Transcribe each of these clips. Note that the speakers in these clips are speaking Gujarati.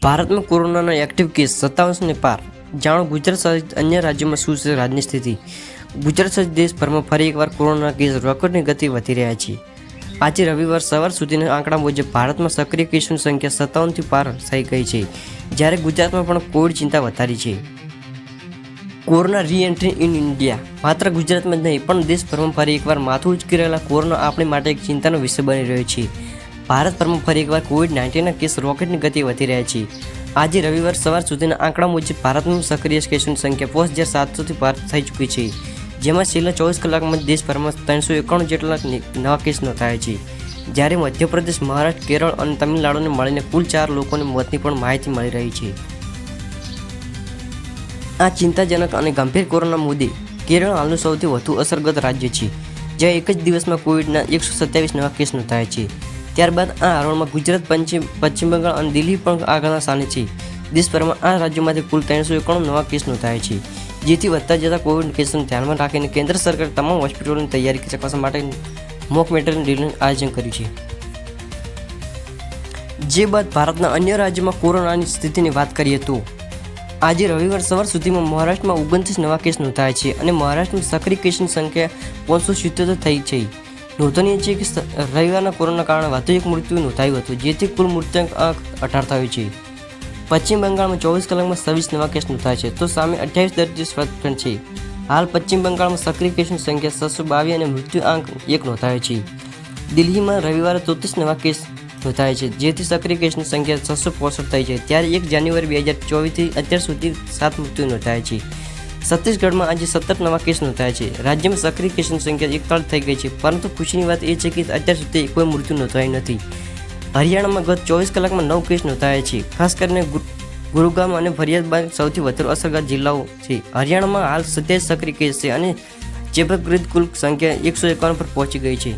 ભારતમાં કોરોનાના એક્ટિવ કેસ 57 ને પાર। જાણો ગુજરાત સહિત અન્ય રાજ્યોમાં શું છે રાજ્યની સ્થિતિ। ગુજરાત સહિત દેશભરમાં ફરી એકવાર કોરોનાના કેસ રેકોર્ડની ગતિ વધી રહ્યા છે। આજે રવિવાર સવાર સુધીના આંકડા મુજબ ભારતમાં સક્રિય કેસોની સંખ્યા 57થી પાર થઈ ગઈ છે, જ્યારે ગુજરાતમાં પણ કોવિડ ચિંતા વધારી છે। Corona reentry in India. માત્ર ગુજરાતમાં જ નહીં પણ દેશભરમાં ફરી એકવાર માથું ઉચકી રહેલા કોરોના આપણી માટે એક ચિંતાનો વિષય બની રહ્યો છે। ભારતભરમાં ફરી એકવાર કોવિડ-19ના કેસ રોકેટની ગતિ વધી રહ્યા છે। આજે રવિવાર સવાર સુધીના આંકડા મુજબ ભારતમાં સક્રિય કેસોની સંખ્યા 5700થી પાર થઈ ચૂકી છે, જેમાં છેલ્લા 24 કલાકમાં દેશભરમાં 391 જેટલા નવા કેસ નોંધાયા છે, જ્યારે મધ્યપ્રદેશ, મહારાષ્ટ્ર, કેરળ અને તમિલનાડુને મળીને કુલ 4 લોકોની મોતની પણ માહિતી મળી રહી છે। આ ચિંતાજનક અને ગંભીર કોરોના મુદ્દે કેરળ હાલનું સૌથી વધુ અસરગ્રસ્ત રાજ્ય છે, જ્યાં એક જ દિવસમાં કોવિડના 127 નવા કેસ નોંધાયા છે। ત્યારબાદ આ હરોળમાં ગુજરાત, પશ્ચિમ બંગાળ અને દિલ્હી પણ આગળના સ્થાને છે। દેશભરમાં આ રાજ્યોમાંથી કુલ 391 નવા કેસ નોંધાયા છે, જેથી વધતા જતા કોવિડ કેસોને ધ્યાનમાં રાખીને કેન્દ્ર સરકારે તમામ હોસ્પિટલોની તૈયારી ચકાસવા માટે મોક મેટરલ ડ્રીલનું આયોજન કર્યું છે। જે બાદ ભારતના અન્ય રાજ્યોમાં કોરોનાની સ્થિતિની વાત કરીએ તો આજે રવિવાર સવાર સુધીમાં મહારાષ્ટ્રમાં 29 નવા કેસ નોંધાયા છે અને મહારાષ્ટ્રમાં સક્રિય કેસની સંખ્યા 577 થઈ છે। નોંધનીય છે કે રવિવારના કોરોનાના કારણે વધુ એક મૃત્યુ નોંધાયું હતું, જેથી કુલ મૃત્યુઆંક 18 થયો છે। પશ્ચિમ બંગાળમાં 24 કલાકમાં 26 નવા કેસ નોંધાયા છે, તો સામે 28 દર્દીઓ સ્વસ્થ પણ છે। હાલ પશ્ચિમ બંગાળમાં સક્રિય કેસની સંખ્યા 622 અને મૃત્યુઆંક 1 નોંધાયો છે। દિલ્હીમાં રવિવારે 33 નવા કેસ નોંધાયા છે, જેથી સક્રિય કેસની સંખ્યા 665 થઈ છે, ત્યારે 1 જાન્યુઆરી 2024થી અત્યાર સુધી 7 મૃત્યુ નોંધાયા છે। છત્તીસગઢમાં આજે 17 નવા કેસ નોંધાયા છે। રાજ્યમાં સક્રિય કેસની સંખ્યા 41 થઈ ગઈ છે, પરંતુ ખુશીની વાત એ છે કે અત્યાર સુધી કોઈ મૃત્યુ નોંધાયું નથી। હરિયાણામાં ગત 24 કલાકમાં 9 કેસ નોંધાયા છે। ખાસ કરીને ગુરુગ્રામ અને ફરિયાદ સૌથી વધુ અસરગ્રસ્ત જિલ્લાઓ છે। હરિયાણામાં હાલ 27 સક્રિય કેસ છે અને ચેપગ્રસ્ત કુલ સંખ્યા 151 પર પહોંચી ગઈ છે।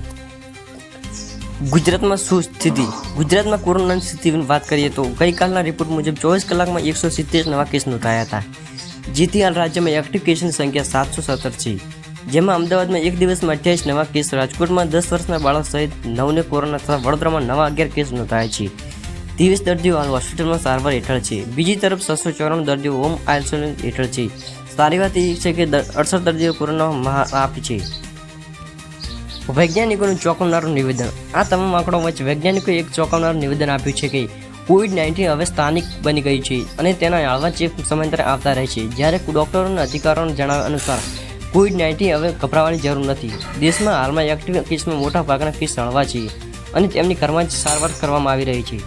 ગુજરાતમાં શું સ્થિતિ? ગુજરાતમાં કોરોનાની સ્થિતિની વાત કરીએ તો ગઈકાલના રિપોર્ટ મુજબ 24 કલાકમાં 170 નવા કેસ નોંધાયા હતા, જેથી હાલ રાજ્યમાં એક્ટિવ કેસની સંખ્યા 717 છે, જેમાં અમદાવાદમાં એક દિવસમાં 28 નવા કેસ, રાજકોટમાં 10 વર્ષના બાળક સહિત 9ને કોરોના તથા વડોદરામાં નવા 11 કેસ નોંધાયા છે। 23 દર્દીઓ હાલ હોસ્પિટલમાં સારવાર હેઠળ છે। બીજી તરફ 694 દર્દીઓ હોમ આઇસોલેશન હેઠળ છે। સારી વાત એ છે કે 68 દર્દીઓ કોરોના આપી છે। વૈજ્ઞાનિકોનું ચોંકાવનારું નિવેદન। આ તમામ આંકડો વચ્ચે વૈજ્ઞાનિકોએ એક ચોંકાવનારું નિવેદન આપ્યું છે કે કોવિડ-19 હવે સ્થાનિક બની ગઈ છે અને તેના હળવા ચેપ સમયાંતરે આવતા રહે છે, જ્યારે ડોક્ટરોના અધિકારીઓના જણાવ્યા અનુસાર કોવિડ-19 હવે ગભરાવાની જરૂર નથી। દેશમાં હાલમાં એક્ટિવ કેસમાં મોટા ભાગના કેસ હળવા છે અને તેમની ઘરમાં જ સારવાર કરવામાં આવી રહી છે।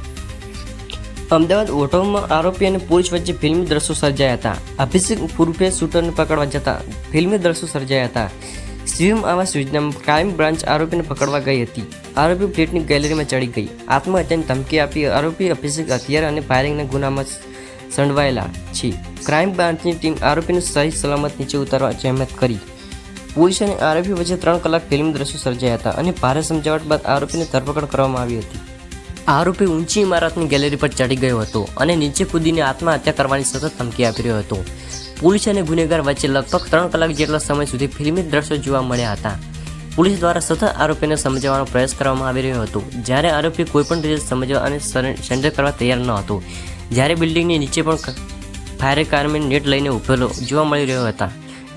અમદાવાદ ઓટોમાં આરોપી અને પોલીસ વચ્ચે ફિલ્મી દ્રશ્યો સર્જાયા હતા। અભિષેક ઉર્ફે શૂટરને પકડવા જતા ફિલ્મી દ્રશ્યો સર્જાયા હતા। સીએમ આવાસ યોજનામાં ક્રાઇમ બ્રાન્ચ આરોપીને પકડવા ગઈ હતી। આરોપી ફ્લેટની ગેલેરીમાં ચડી ગઈ આત્મહત્યાની ધમકી આપી આરોપી અભિષેક હથિયાર અને ફાયરિંગના ગુનામાં સંડવાયેલા છે। ક્રાઇમ બ્રાન્ચની ટીમ આરોપીને સહી સલામત નીચે ઉતારવા જહેમત કરી। પોલીસ અને આરોપી વચ્ચે 3 કલાક ફિલ્મી દ્રશ્યો સર્જાયા હતા અને ભારે સમજાવટ બાદ આરોપીની ધરપકડ કરવામાં આવી હતી। આરોપી ઊંચી ઇમારતની ગેલેરી પર ચડી ગયો હતો અને નીચે કૂદીને આત્મહત્યા કરવાની સતત ધમકી આપી રહ્યો હતો। પોલીસ અને ગુનેગાર વચ્ચે લગભગ 3 કલાક જેટલા સમય સુધી ફિલ્મી દ્રશ્યો જોવા મળ્યા હતા। પોલીસ દ્વારા સતત આરોપીને સમજાવવાનો પ્રયાસ કરવામાં આવી રહ્યો હતો, જ્યારે આરોપી કોઈપણ રીતે સમજવા અને સરેન્ડર કરવા તૈયાર ન હતો। જ્યારે બિલ્ડિંગની નીચે પણ ફાયર કારમી નેટ લઈને ઉભેલો જોવા મળી રહ્યો હતા,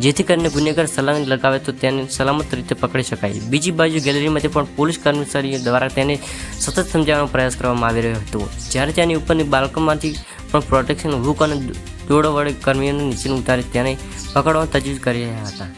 જેથી કરીને ગુનેગાર સલામી લગાવે તો તેને સલામત રીતે પકડી શકાય। બીજી બાજુ ગેલેરીમાંથી પણ પોલીસ કર્મચારીઓ દ્વારા તેને સતત સમજાવવાનો પ્રયાસ કરવામાં આવી રહ્યો હતો, જ્યારે તેની ઉપરની બાલ્કનીમાંથી પણ પ્રોટેક્શન હૂક અને દોરડો વડે કર્મીઓને નીચે ઉતારી તેને પકડવાની તજવીજ કરી રહ્યા હતા।